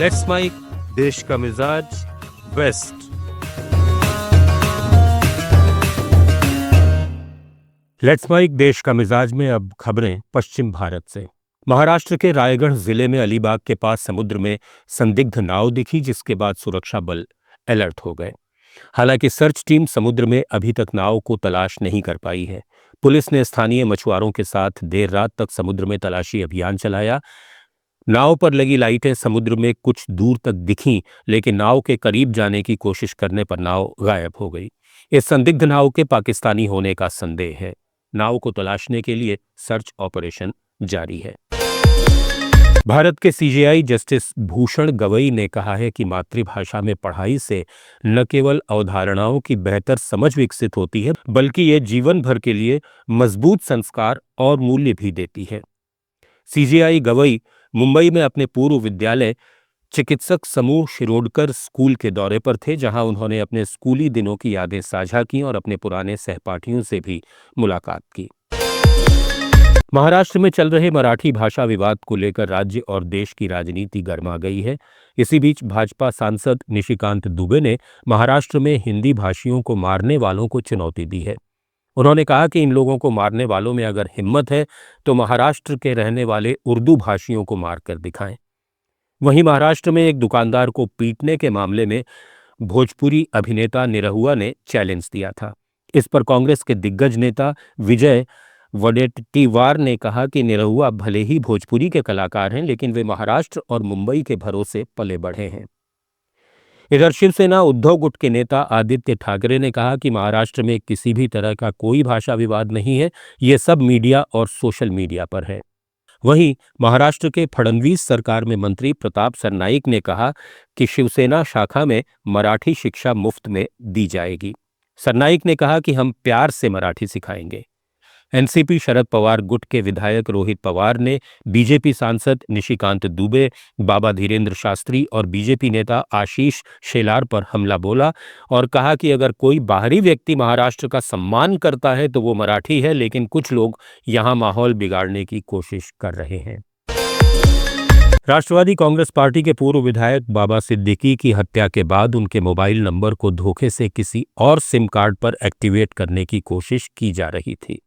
Let's mic देश का मिजाज वेस्ट। लेट्स माइक देश का मिजाज में अब खबरें पश्चिम भारत से। महाराष्ट्र के रायगढ़ जिले में अलीबाग के पास समुद्र में संदिग्ध नाव दिखी, जिसके बाद सुरक्षा बल अलर्ट हो गए। हालांकि सर्च टीम समुद्र में अभी तक नाव को तलाश नहीं कर पाई है। पुलिस ने स्थानीय मछुआरों के साथ देर रात तक समुद्र में तलाशी अभियान चलाया। नाव पर लगी लाइटें समुद्र में कुछ दूर तक दिखीं, लेकिन नाव के करीब जाने की कोशिश करने पर नाव गायब हो गई। इस संदिग्ध नाव के पाकिस्तानी होने का संदेह है। नाव को तलाशने के लिए सर्च ऑपरेशन जारी है। भारत के सीजेआई जस्टिस भूषण गवई ने कहा है कि मातृभाषा में पढ़ाई से न केवल अवधारणाओं की बेहतर समझ विकसित होती है, बल्कि ये जीवन भर के लिए मजबूत संस्कार और मूल्य भी देती है। सीजेआई गवई मुंबई में अपने पूर्व विद्यालय चिकित्सक समूह शिरोडकर स्कूल के दौरे पर थे, जहां उन्होंने अपने स्कूली दिनों की यादें साझा की और अपने पुराने सहपाठियों से भी मुलाकात की। महाराष्ट्र में चल रहे मराठी भाषा विवाद को लेकर राज्य और देश की राजनीति गर्मा गई है। इसी बीच भाजपा सांसद निशिकांत दुबे ने महाराष्ट्र में हिंदी भाषियों को मारने वालों को चुनौती दी है। उन्होंने कहा कि इन लोगों को मारने वालों में अगर हिम्मत है तो महाराष्ट्र के रहने वाले उर्दू भाषियों को मारकर दिखाएं। वहीं महाराष्ट्र में एक दुकानदार को पीटने के मामले में भोजपुरी अभिनेता निरहुआ ने चैलेंज दिया था। इस पर कांग्रेस के दिग्गज नेता विजय वडेट्टीवार ने कहा कि निरहुआ भले ही भोजपुरी के कलाकार हैं, लेकिन वे महाराष्ट्र और मुंबई के भरोसे पले बढ़े हैं। इधर शिवसेना उद्धव गुट के नेता आदित्य ठाकरे ने कहा कि महाराष्ट्र में किसी भी तरह का कोई भाषा विवाद नहीं है, ये सब मीडिया और सोशल मीडिया पर है। वहीं महाराष्ट्र के फडणवीस सरकार में मंत्री प्रताप सरनाईक ने कहा कि शिवसेना शाखा में मराठी शिक्षा मुफ्त में दी जाएगी। सरनाईक ने कहा कि हम प्यार से मराठी सिखाएंगे। एनसीपी शरद पवार गुट के विधायक रोहित पवार ने बीजेपी सांसद निशिकांत दुबे, बाबा धीरेन्द्र शास्त्री और बीजेपी नेता आशीष शेलार पर हमला बोला और कहा कि अगर कोई बाहरी व्यक्ति महाराष्ट्र का सम्मान करता है तो वो मराठी है, लेकिन कुछ लोग यहां माहौल बिगाड़ने की कोशिश कर रहे हैं। राष्ट्रवादी कांग्रेस पार्टी के पूर्व विधायक बाबा सिद्दीकी की हत्या के बाद उनके मोबाइल नंबर को धोखे से किसी और सिम कार्ड पर एक्टिवेट करने की कोशिश की जा रही थी।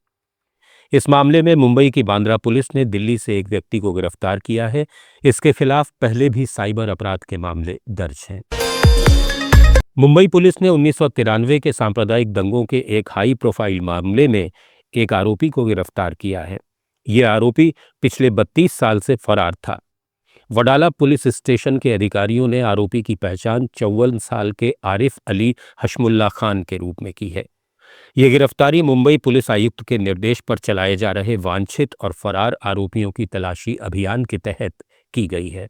इस मामले में मुंबई की बांद्रा पुलिस ने दिल्ली से एक व्यक्ति को गिरफ्तार किया है। इसके खिलाफ पहले भी साइबर अपराध के मामले दर्ज हैं। मुंबई पुलिस ने 1993 के सांप्रदायिक दंगों के एक हाई प्रोफाइल मामले में एक आरोपी को गिरफ्तार किया है। यह आरोपी पिछले 32 साल से फरार था। वडाला पुलिस स्टेशन के अधिकारियों ने आरोपी की पहचान 54 साल के आरिफ अली हशमुल्ला खान के रूप में की है। यह गिरफ्तारी मुंबई पुलिस आयुक्त के निर्देश पर चलाए जा रहे वांछित और फरार आरोपियों की तलाशी अभियान के तहत की गई है।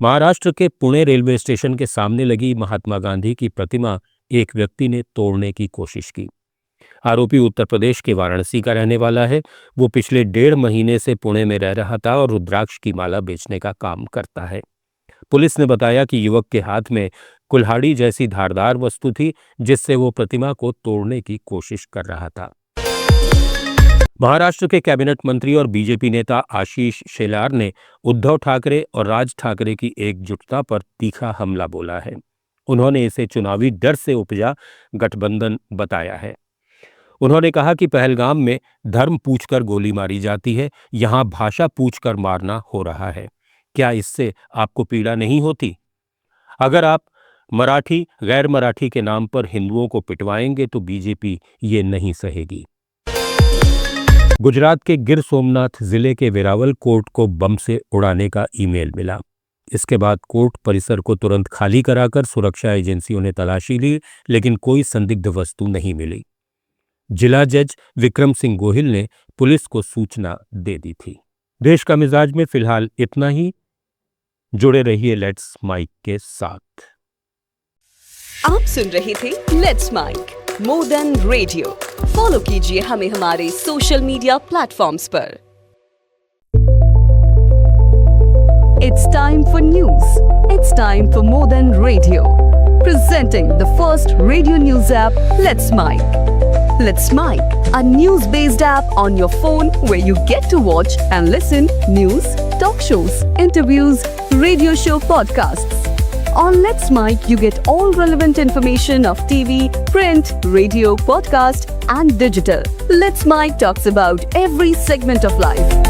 महाराष्ट्र के पुणे रेलवे स्टेशन के सामने लगी महात्मा गांधी की प्रतिमा एक व्यक्ति ने तोड़ने की कोशिश की। आरोपी उत्तर प्रदेश के वाराणसी का रहने वाला है। वो पिछले 1.5 महीने से पुणे में रह रहा था और रुद्राक्ष की माला बेचने का काम करता है। पुलिस ने बताया कि युवक के हाथ में कुल्हाड़ी जैसी धारदार वस्तु थी, जिससे वो प्रतिमा को तोड़ने की कोशिश कर रहा था। महाराष्ट्र के कैबिनेट मंत्री और बीजेपी नेता आशीष शेलार ने उद्धव ठाकरे और राज ठाकरे की एकजुटता पर तीखा हमला बोला है। उन्होंने इसे चुनावी डर से उपजा गठबंधन बताया है। उन्होंने कहा कि पहलगाम में धर्म पूछकर गोली मारी जाती है, यहां भाषा पूछकर मारना हो रहा है। क्या इससे आपको पीड़ा नहीं होती? अगर आप मराठी गैर मराठी के नाम पर हिंदुओं को पिटवाएंगे तो बीजेपी ये नहीं सहेगी। गुजरात के गिर सोमनाथ जिले के वेरावल कोर्ट को बम से उड़ाने का ईमेल मिला। इसके बाद कोर्ट परिसर को तुरंत खाली कराकर सुरक्षा एजेंसियों ने तलाशी ली, लेकिन कोई संदिग्ध वस्तु नहीं मिली। जिला जज विक्रम सिंह गोहिल ने पुलिस को सूचना दे दी थी। देश का मिजाज में फिलहाल इतना ही। जुड़े रहिए लेट्स माइक के साथ। आप सुन रहे थे let's mic more than radio. Follow कीजिए हमें हमारे सोशल मीडिया प्लेटफॉर्म्स पर। It's time for news. It's time for more than radio. Presenting the first radio news app, Let's Mic. Let's Mic, a news-based app on your phone where you get to watch and listen news, talk shows, interviews, radio show podcasts. On Let's Mic, you get all relevant information of TV, print, radio, podcast, and digital. Let's Mic talks about every segment of life.